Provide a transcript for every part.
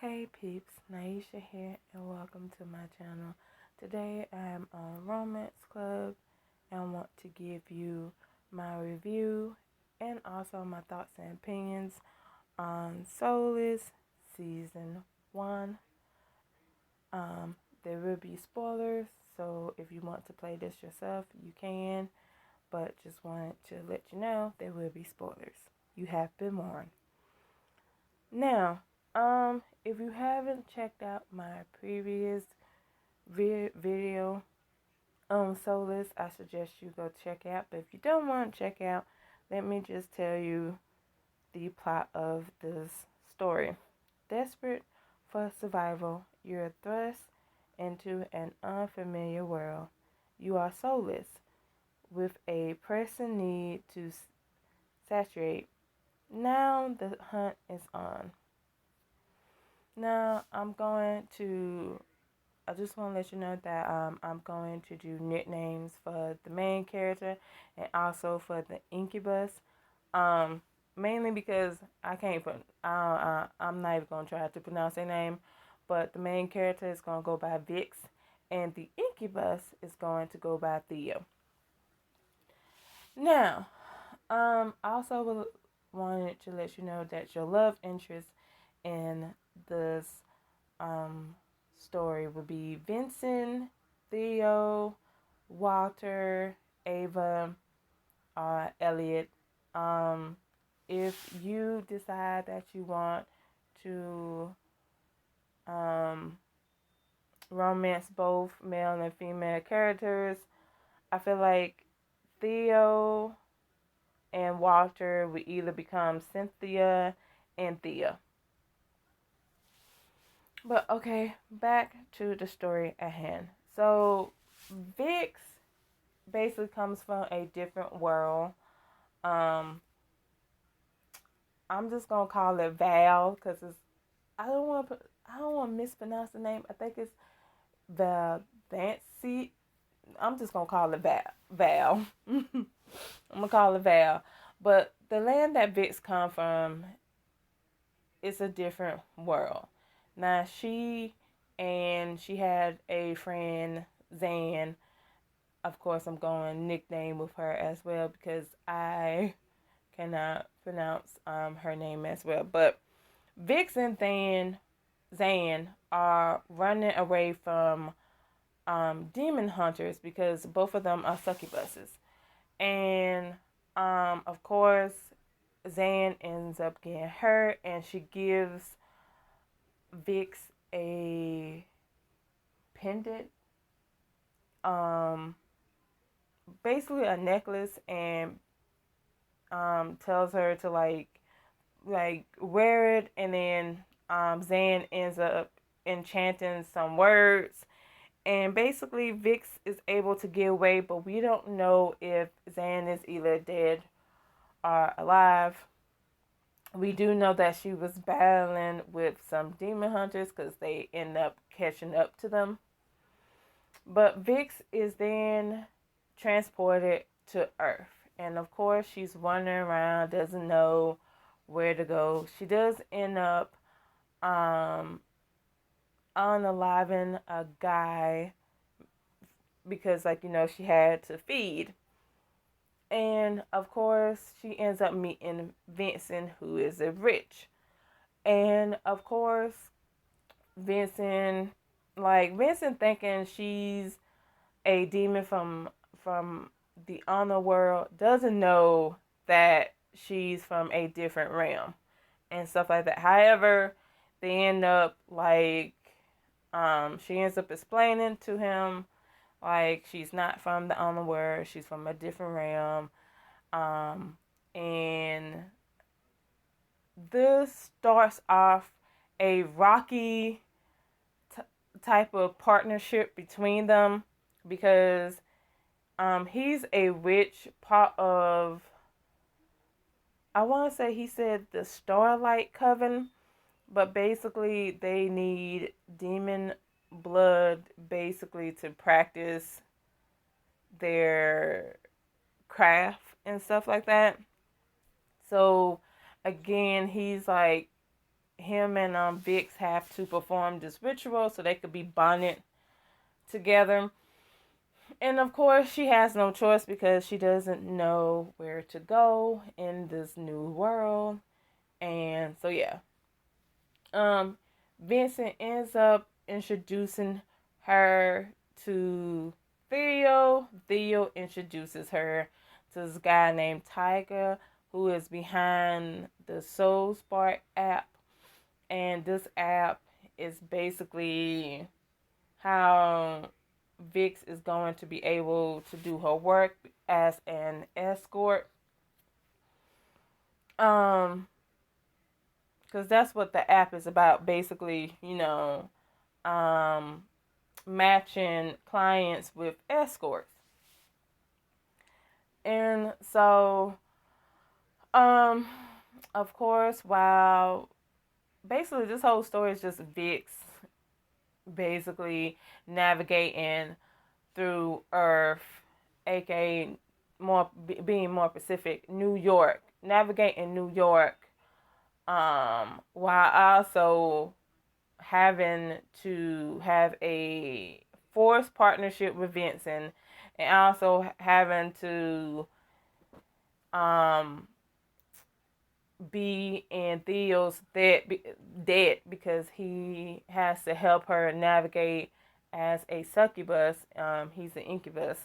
Hey peeps, Naisha here and welcome to my channel. Today I am on Romance Club and want to give you my review and also my thoughts and opinions on Soulless Season 1. There will be spoilers, so if you want to play this yourself, you can, but just wanted to let you know there will be spoilers. You have been warned. Now, if you haven't checked out my previous video on Soulless, I suggest you go check out. But if you don't want to check out, let me just tell you the plot of this story. Desperate for survival, you're thrust into an unfamiliar world. You are soulless, with a pressing need to saturate. Now the hunt is on. Now I just want to let you know that I'm going to do nicknames for the main character and also for the incubus. Mainly because I can't put, I'm not even going to try to pronounce their name, but the main character is going to go by Vix, and the incubus is going to go by Theo. Now, I also wanted to let you know that your love interest in this story would be Vincent, Theo, Walter, Ava, Elliot. If you decide that you want to romance both male and female characters, I feel like Theo and Walter would either become Cynthia and Thea. But okay, back to the story at hand. So Vix basically comes from a different world. I'm just gonna call it Val because it's I don't want to mispronounce the name. I think it's Vancy. I'm just gonna call it Val. I'm gonna call it Val. But the land that Vix come from is a different world. Now she had a friend Zan. Of course, I'm going nickname with her as well because I cannot pronounce her name as well. But Vix and Zan are running away from demon hunters because both of them are succubuses. And of course, Zan ends up getting hurt and she gives Vix a pendant, basically a necklace, and tells her to like wear it, and then Zan ends up enchanting some words, and basically Vix is able to get away, but we don't know if Zan is either dead or alive. We do know that she was battling with some demon hunters because they end up catching up to them. But Vix is then transported to Earth. And of course, she's wandering around, doesn't know where to go. She does end up unaliving a guy because, she had to feed. And of course, she ends up meeting Vincent, who is a rich. And of course, Vincent thinking she's a demon from the underworld, doesn't know that she's from a different realm and stuff like that. However, they end up she ends up explaining to him she's not from the underworld, she's from a different realm. And this starts off a rocky type of partnership between them because he's a witch, part of, I want to say he said the Starlight Coven, but basically they need demon blood basically to practice their craft and stuff like that. So again, him and Vix have to perform this ritual so they could be bonded together. And of course, she has no choice because she doesn't know where to go in this new world. And so, yeah. Um, Vincent ends up introducing her to Theo. Theo introduces her to this guy named Tiger, who is behind the Soul Spark app. And this app is basically how Vix is going to be able to do her work as an escort. Because that's what the app is about, basically, matching clients with escorts. And so, um, of course, while basically this whole story is just Vix basically navigating through Earth, aka being more specific, New York, navigating New York, while also having to have a forced partnership with Vincent, and also having to um be in Theo's debt because he has to help her navigate as a succubus. He's an incubus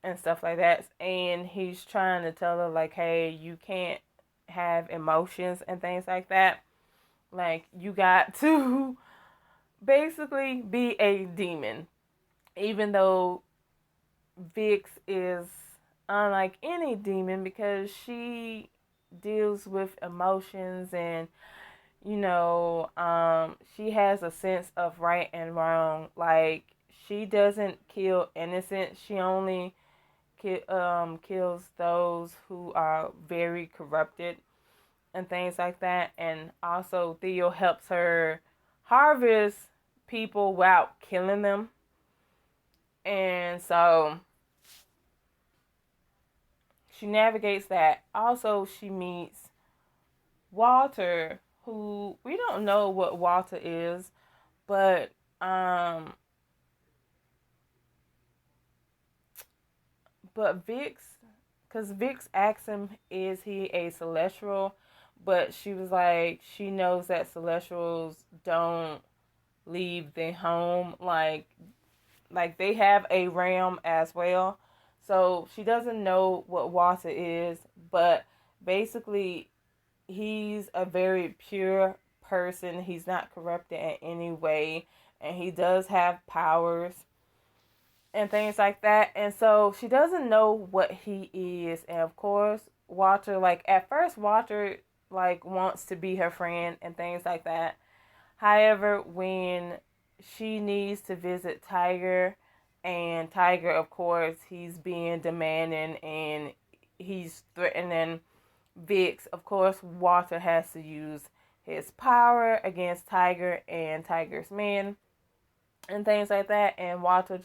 and stuff like that. And he's trying to tell her, like, hey, you can't have emotions and things like that. Like, you got to basically be a demon. Even though Vix is unlike any demon because she deals with emotions and she has a sense of right and wrong. Like, she doesn't kill innocent. She only kills those who are very corrupted and things like that. And also, Theo helps her harvest people without killing them. And so she navigates that. Also, she meets Walter, who we don't know what Walter is, but Vix, because Vix asked him, is he a celestial? But she was like, she knows that celestials don't leave their home. Like they have a realm as well. So she doesn't know what Walter is, but basically he's a very pure person. He's not corrupted in any way, and he does have powers and things like that. And so she doesn't know what he is. And of course, Walter, like at first, Walter like wants to be her friend and things like that. However, when she needs to visit Tiger, and Tiger, of course, he's being demanding and he's threatening Vix, of course, Walter has to use his power against Tiger and Tiger's men and things like that. And Walter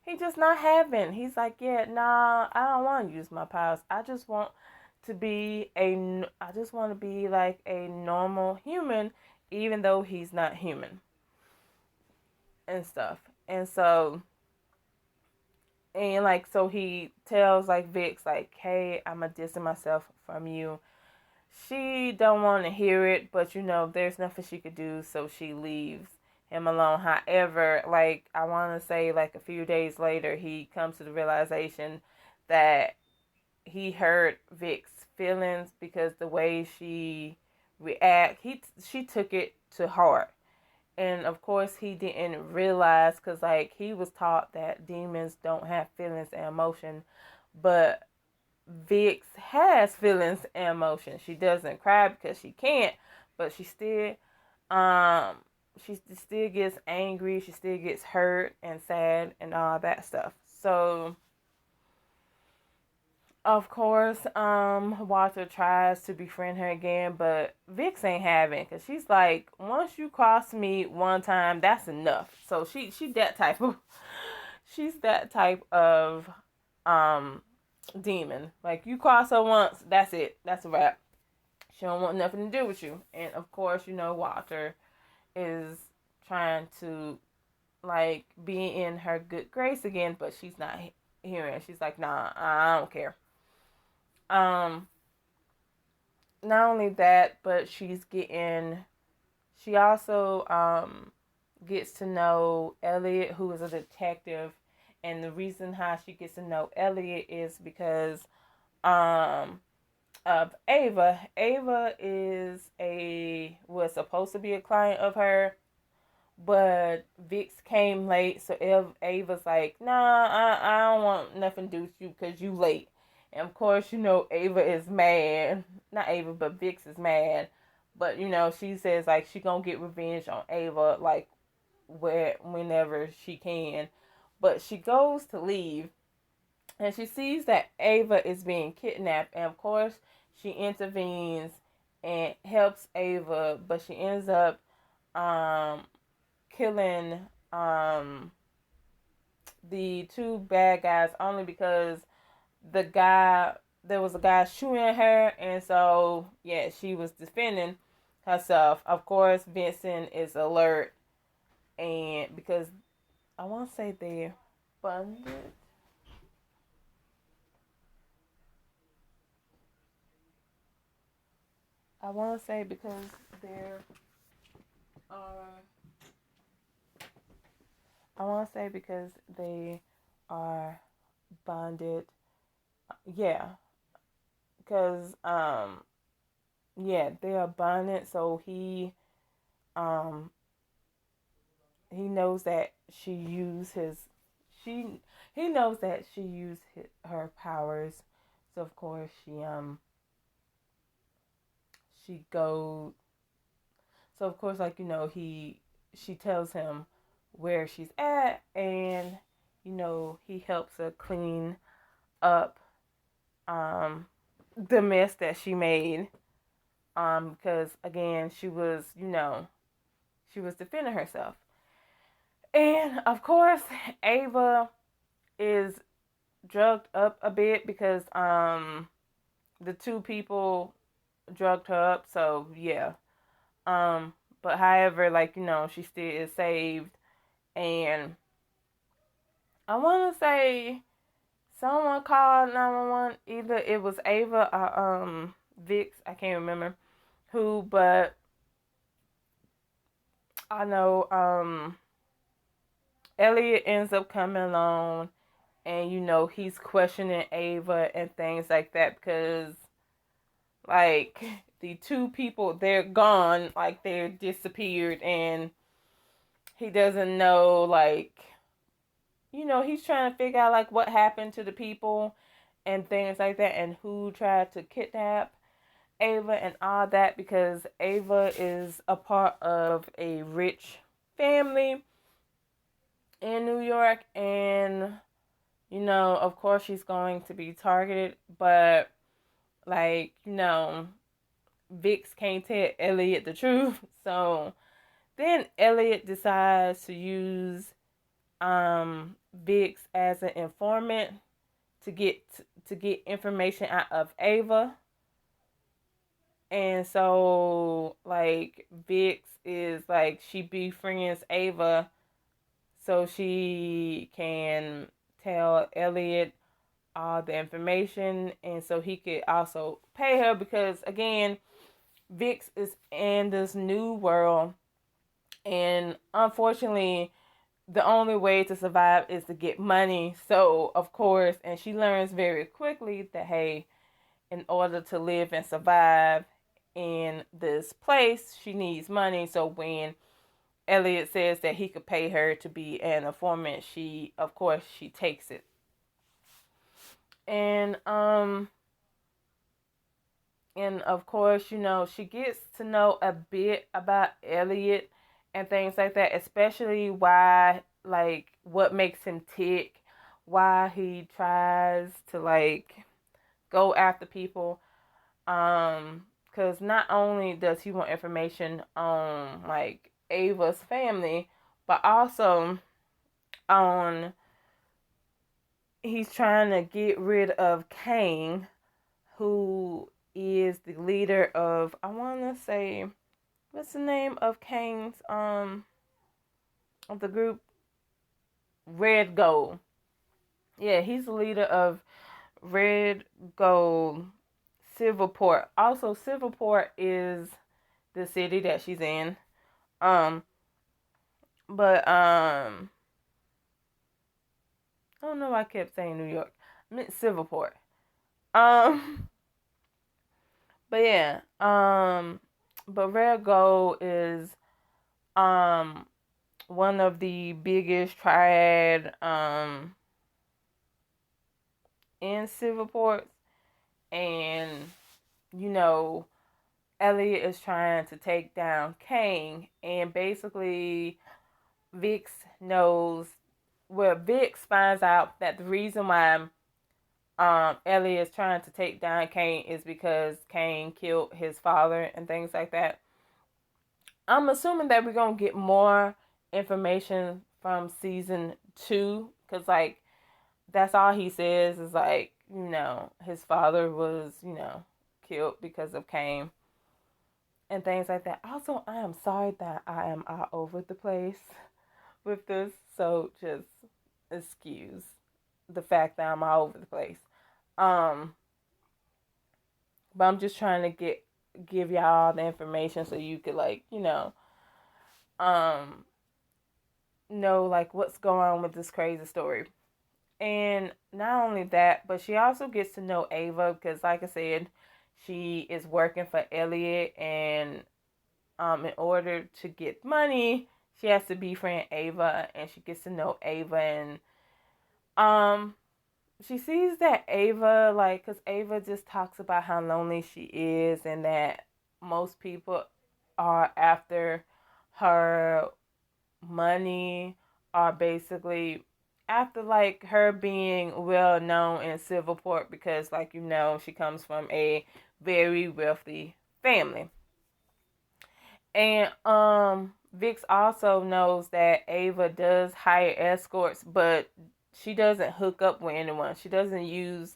he's just not having. He's like, yeah, nah, I don't want to use my powers. I just want to be like a normal human, even though he's not human and stuff. And so, so he tells like Vix, like, hey, I'ma distance myself from you. She don't want to hear it, but there's nothing she could do, so she leaves him alone. However, like, I want to say, like, a few days later, he comes to the realization that he hurt Vic's feelings because the way she she took it to heart. And of course, he didn't realize, because like he was taught that demons don't have feelings and emotion, but Vix has feelings and emotions. She doesn't cry because she can't, but um she still gets angry, she still gets hurt and sad and all that stuff. So of course, Walter tries to befriend her again, but Vix ain't having, because she's like, once you cross me one time, that's enough. So she's that type of demon. Like, you cross her once, that's it. That's a wrap. She don't want nothing to do with you. And of course, Walter is trying to like be in her good grace again, but she's not hearing. She's like, nah, I don't care. Not only that, but she also gets to know Elliot, who is a detective. And the reason how she gets to know Elliot is because of Ava. Ava was supposed to be a client of her, but Vix came late, so Ava's like, nah, I don't want nothing to do with you because you late. And of course, Ava is mad. Not Ava, but Vix is mad. But, she says, like, she gonna get revenge on Ava, like, whenever she can. But she goes to leave, and she sees that Ava is being kidnapped. And, of course, she intervenes and helps Ava, but she ends up killing the two bad guys only because there was a guy shooting at her, and so yeah, she was defending herself. Of course, Vincent is alert, and because I want to say they're bonded. I want to say because they're uh, I want to say because they are bonded. Yeah, because yeah, they are bonded. So um he knows that she he knows that she used her powers. So of course she goes. So of course, like she tells him where she's at, and he helps her clean up the mess that she made. Because again, she was defending herself. And of course, Ava is drugged up a bit because the two people drugged her up. So yeah. But however, like she still is saved, and I want to say someone called 911. Either it was Ava or Vix. I can't remember who, but I know Elliot ends up coming along, and he's questioning Ava and things like that because like the two people, they're gone, like they're disappeared, and he doesn't know, like he's trying to figure out like what happened to the people and things like that, and who tried to kidnap Ava and all that, because Ava is a part of a rich family in New York, and of course she's going to be targeted, but like Vix can't tell Elliot the truth. So then Elliot decides to use Vix as an informant to get information out of Ava. And so like Vix is like, she befriends Ava so she can tell Elliot all the information, and so he could also pay her, because again, Vix is in this new world, and unfortunately the only way to survive is to get money. So of course, and she learns very quickly that, hey, in order to live and survive in this place, she needs money. So when Elliot says that he could pay her to be an informant, she takes it. And of course, she gets to know a bit about Elliot and things like that, especially why, like, what makes him tick, why he tries to, like, go after people. Because not only does he want information on, like, Ava's family, but also on, he's trying to get rid of Kane, who is the leader of, I want to say, what's the name of Kane's of the group? Red Gold. Yeah, he's the leader of Red Gold Silverport. Also, Silverport is the city that she's in. Um, but I don't know why I kept saying New York. I meant Silverport. Um, but yeah. But Red Gold is one of the biggest triad in Silverport, and you know, Elliot is trying to take down Kane, and basically Vix knows. Well, Vix finds out that the reason why Elliot is trying to take down Kane is because Kane killed his father and things like that. I'm assuming that we're gonna get more information from season 2, because like that's all he says is like, his father was, killed because of Kane and things like that. Also, I am sorry that I am all over the place with this, so just excuse the fact that I'm all over the place. Um, but I'm just trying to give y'all the information so you could like, um, know like what's going on with this crazy story. And not only that, but she also gets to know Ava because, like I said, she is working for Elliot, and in order to get money, she has to befriend Ava, and she gets to know Ava, and she sees that Ava, like, because Ava just talks about how lonely she is, and that most people are after her money, are basically after like her being well known in Silverport because, like, she comes from a very wealthy family. And Vix also knows that Ava does hire escorts, but she doesn't hook up with anyone. She doesn't use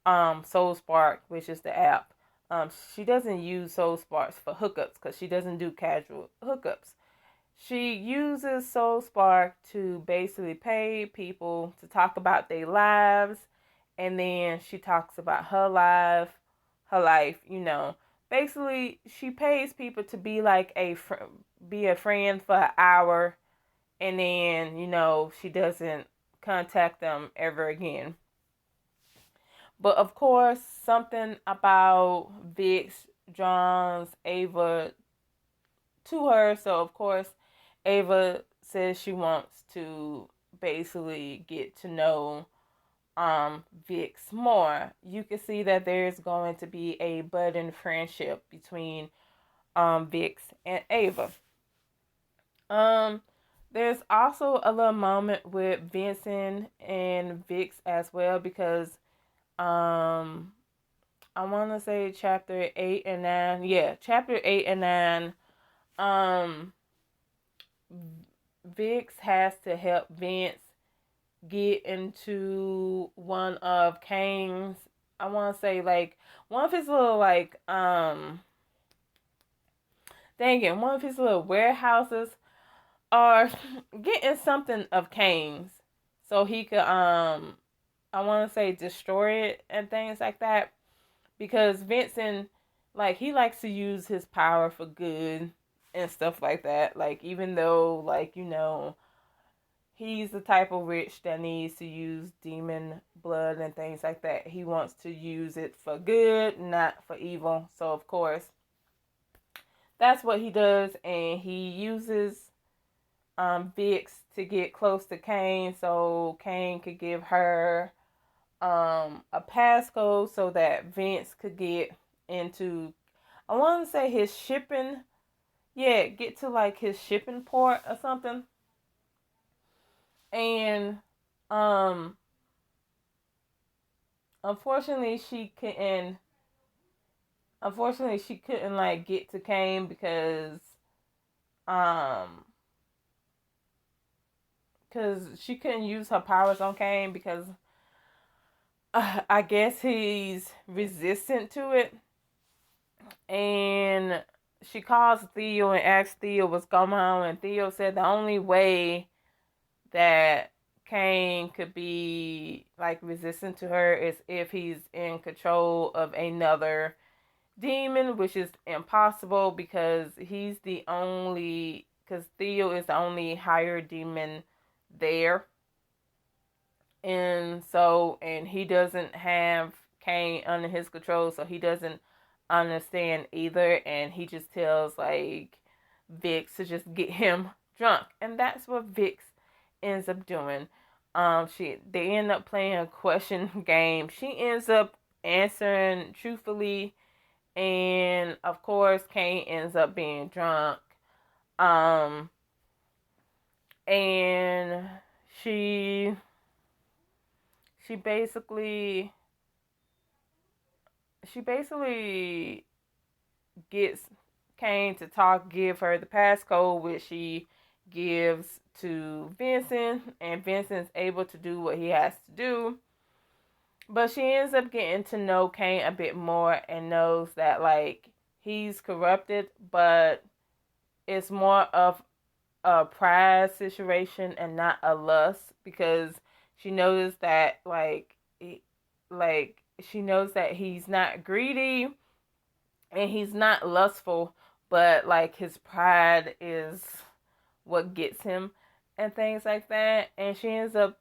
Soul Spark, which is the app. She doesn't use Soul Sparks for hookups because she doesn't do casual hookups. She uses Soul Spark to basically pay people to talk about their lives, and then she talks about her life. Basically, she pays people to be like be a friend for an hour, and then she doesn't contact them ever again. But of course, something about Vix draws Ava to her, so of course Ava says she wants to basically get to know Vix more. You can see that there's going to be a budding friendship between Vix and Ava. Um there's also a little moment with Vincent and Vix as well because I want to say chapter 8 and 9. Yeah, chapter 8 and 9. Um Vix has to help Vince get into one of Kane's, I want to say like one of his little like one of his little warehouses, or getting something of Kane's so he could I want to say destroy it and things like that, because Vincent, like, he likes to use his power for good and stuff like that, like even though like he's the type of witch that needs to use demon blood and things like that. He wants to use it for good, not for evil. So, of course, that's what he does. And he uses Vix to get close to Kane so Kane could give her a passcode so that Vince could get into, I want to say, his shipping. Yeah, get to like his shipping port or something. And um unfortunately she couldn't like get to Kane um because she couldn't use her powers on Kane because I guess he's resistant to it. And she calls Theo and asks Theo what's going on, and Theo said the only way that Cain could be like resistant to her is if he's in control of another demon, which is impossible because Theo is the only higher demon there. And he doesn't have Cain under his control, so he doesn't understand either, and he just tells like Vix to just get him drunk, and that's what Vix ends up doing. They end up playing a question game. She ends up answering truthfully, and of course Cain ends up being drunk. Um, and she she basically she basically gets Cain to give her the passcode, which she gives to Vincent, and Vincent's able to do what he has to do. But she ends up getting to know Cain a bit more and knows that like he's corrupted, but it's more of a pride situation and not a lust, because she knows that she knows that he's not greedy and he's not lustful, but like his pride is what gets him and things like that. And she ends up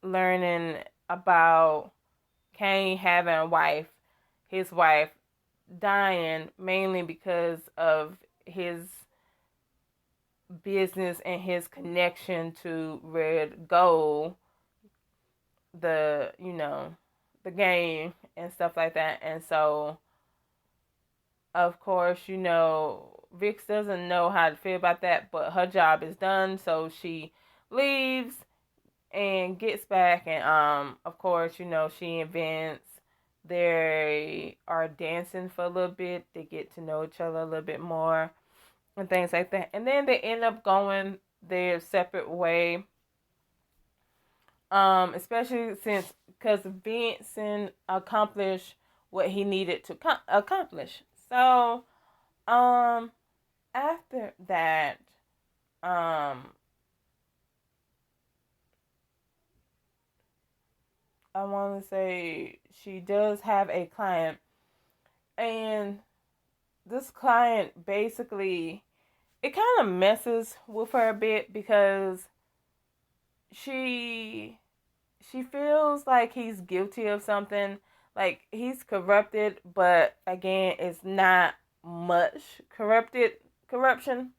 learning about Cain having a wife, his wife dying mainly because of his business and his connection to Red Gold, the the game and stuff like that. And so of course, Vix doesn't know how to feel about that, but her job is done, so she leaves and gets back, and of course, she and Vince, they are dancing for a little bit. They get to know each other a little bit more and things like that. And then they end up going their separate way. Especially because Vincent accomplished what he needed to accomplish. So, after that, I want to say she does have a client, and this client basically, it kind of messes with her a bit because she feels like he's guilty of something, like he's corrupted, but again, it's not much corruption,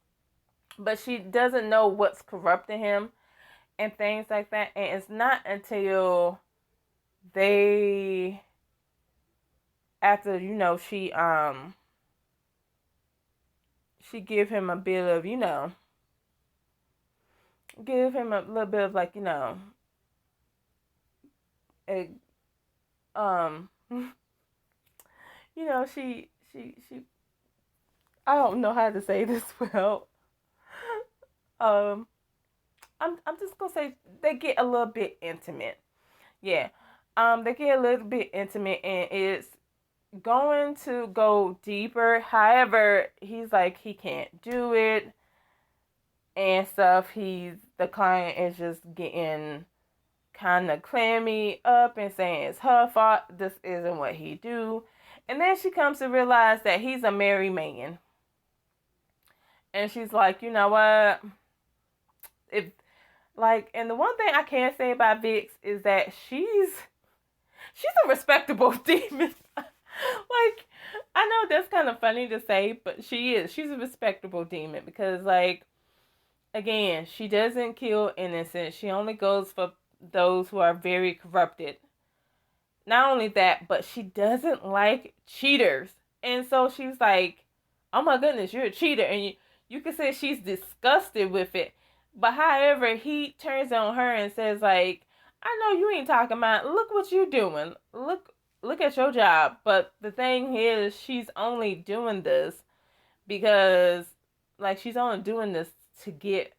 but she doesn't know what's corrupting him and things like that. And it's not until they after she give him a bit of give him a little bit of like a she I don't know how to say this well. um I'm just gonna say they get a little bit intimate. Yeah. They get a little bit intimate, and it's going to go deeper. However, he's like he can't do it and stuff. The client is just getting kind of clammy up and saying it's her fault. This isn't what he do. And then she comes to realize that he's a married man. And she's like, you know what? And the one thing I can say about Vix is that she's a respectable demon. Like, I know that's kind of funny to say, but she's a respectable demon because, like, again, she doesn't kill innocent. She only goes for those who are very corrupted. Not only that, but she doesn't like cheaters. And so she's like, oh my goodness, you're a cheater. And you can say she's disgusted with it. But however, he turns on her and says, like, I know you ain't talking about, look what you doing. Look at your job. But the thing is, she's only doing this because, like, she's only doing this to get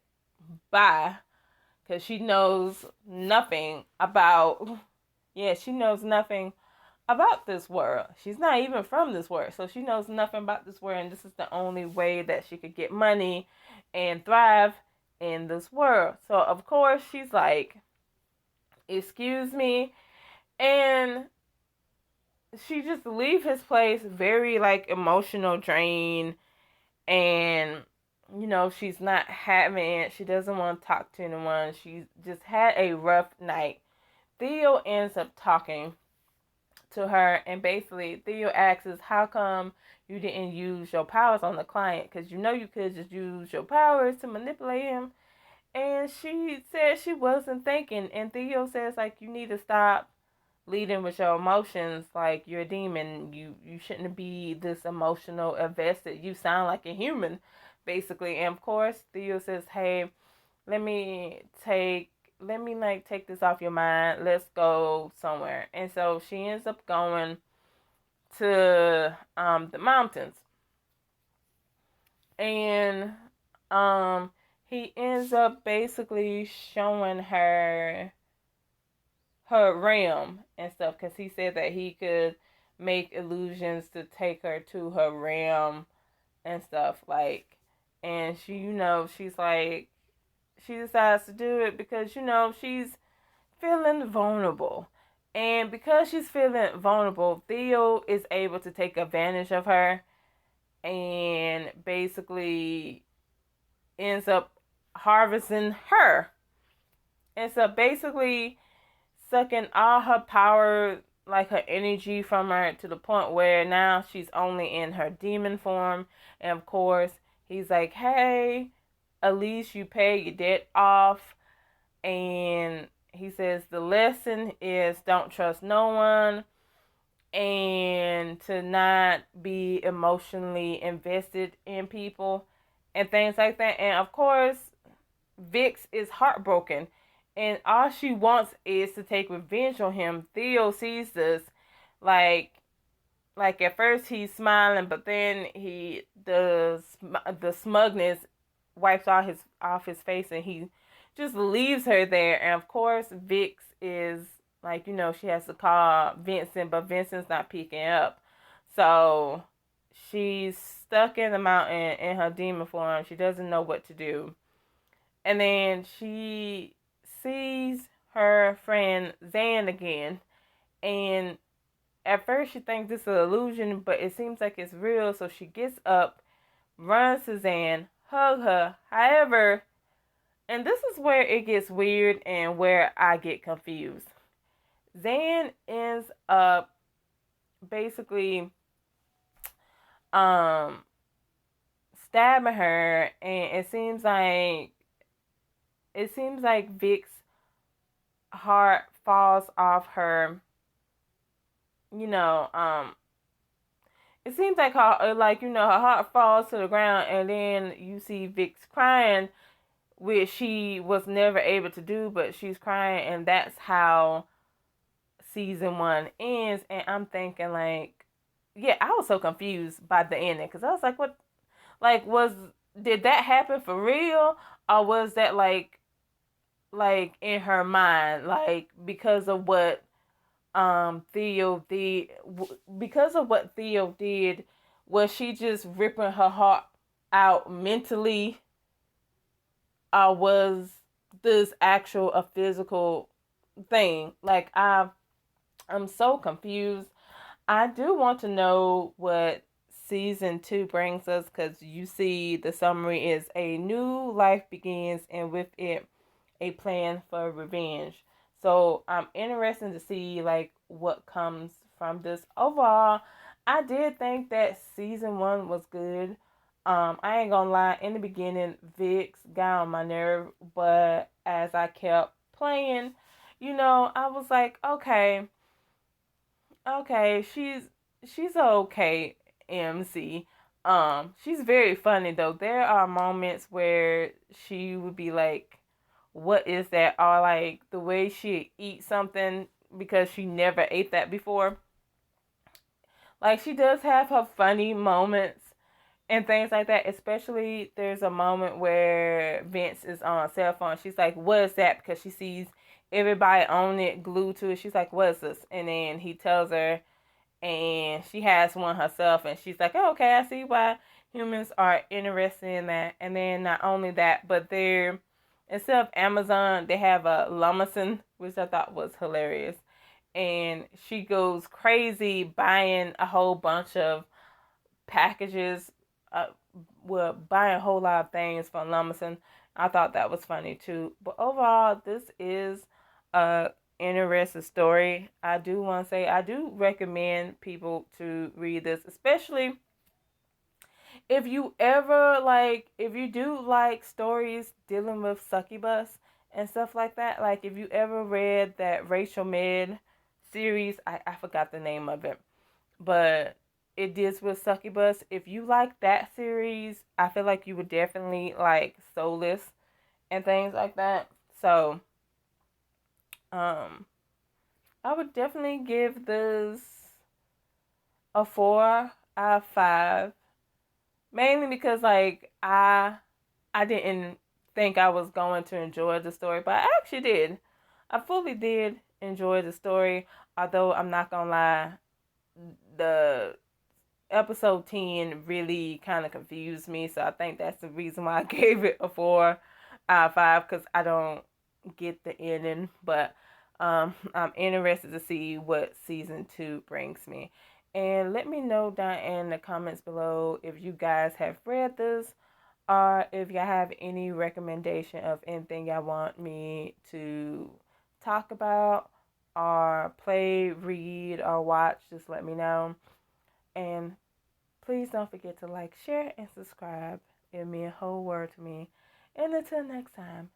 by. Because she knows nothing about, she knows nothing about this world. She's not even from this world, so she knows nothing about this world, and this is the only way that she could get money and thrive in this world. So of course she's like, excuse me, and she just leave his place very like emotional drain, and she's not having it. She doesn't want to talk to anyone. She just had a rough night. Theo ends up talking to her, and basically Theo asks, how come you didn't use your powers on the client? Because you could just use your powers to manipulate him. And she said she wasn't thinking. And Theo says, like, you need to stop leading with your emotions. Like, you're a demon. You shouldn't be this emotional invested. You sound like a human, basically. And of course Theo says, hey, let me take this off your mind. Let's go somewhere. And so she ends up going to the mountains. And he ends up basically showing her realm and stuff, because he said that he could make illusions to take her to her realm and stuff, like. And she, she's like, she decides to do it because she's feeling vulnerable. And because she's feeling vulnerable, Theo is able to take advantage of her and basically ends up harvesting her. And so basically sucking all her power, like her energy from her, to the point where now she's only in her demon form. And of course, he's like, hey, at least you pay your debt off. And he says the lesson is don't trust no one, and to not be emotionally invested in people and things like that. And of course, Vix is heartbroken, and all she wants is to take revenge on him. Theo sees this, like at first he's smiling, but then the smugness wipes off his face, and he just leaves her there. And of course Vix is like, she has to call Vincent, but Vincent's not picking up. So she's stuck in the mountain in her demon form. She doesn't know what to do. And then she sees her friend Zan again, and at first she thinks this is an illusion, but it seems like it's real. So she gets up, runs to Zan, hug her. However, and this is where it gets weird and where I get confused, Zan ends up basically stabbing her, and it seems like Vic's heart falls off her. It seems like her heart falls to the ground, and then you see Vic's crying, which she was never able to do, but she's crying, and that's how season 1 ends. And I'm thinking, like, yeah, I was so confused by the ending, because I was like, what, like, did that happen for real, or was that like in her mind, like, because of what Theo did? Because of what Theo did, was she just ripping her heart out mentally, or was this actual a physical thing? Like, I'm so confused. I do want to know what season 2 brings us, because you see the summary is a new life begins, and with it a plan for revenge. So I'm interested to see like what comes from this. Overall, I did think that season 1 was good. I ain't gonna lie, in the beginning Vix got on my nerve, but as I kept playing, I was like, okay, she's okay MC. She's very funny though. There are moments where she would be like, what is that? Or like the way she eats something because she never ate that before. Like, she does have her funny moments and things like that. Especially there's a moment where Vince is on a cell phone. She's like, what is that? Because she sees everybody on it glued to it. She's like, what is this? And then he tells her, and she has one herself, and she's like, oh, okay, I see why humans are interested in that. And then not only that, but they're, instead of Amazon, they have a Lumberson, which I thought was hilarious. And she goes crazy buying a whole bunch of packages, uh, well, buying a whole lot of things from Lumberson. I thought that was funny too. But overall, this is a interesting story. I do want to say I do recommend people to read this, especially if you ever like, if you do like stories dealing with succubus and stuff like that. Like if you ever read that Rachel Mead series, I forgot the name of it, but it deals with succubus. If you like that series, I feel like you would definitely like Soulless and things like that. So, um, I would definitely give this a 4 out of 5, mainly because like I didn't think I was going to enjoy the story, but I actually did. I fully did enjoy the story, although I'm not gonna lie, the episode 10 really kind of confused me, so I think that's the reason why I gave it a 4 out of 5, because I don't get the ending. But I'm interested to see what season 2 brings me. And let me know down in the comments below if you guys have read this, or if y'all have any recommendation of anything y'all want me to talk about, or play, read, or watch. Just let me know. And please don't forget to like, share, and subscribe. It means a whole world to me. And until next time,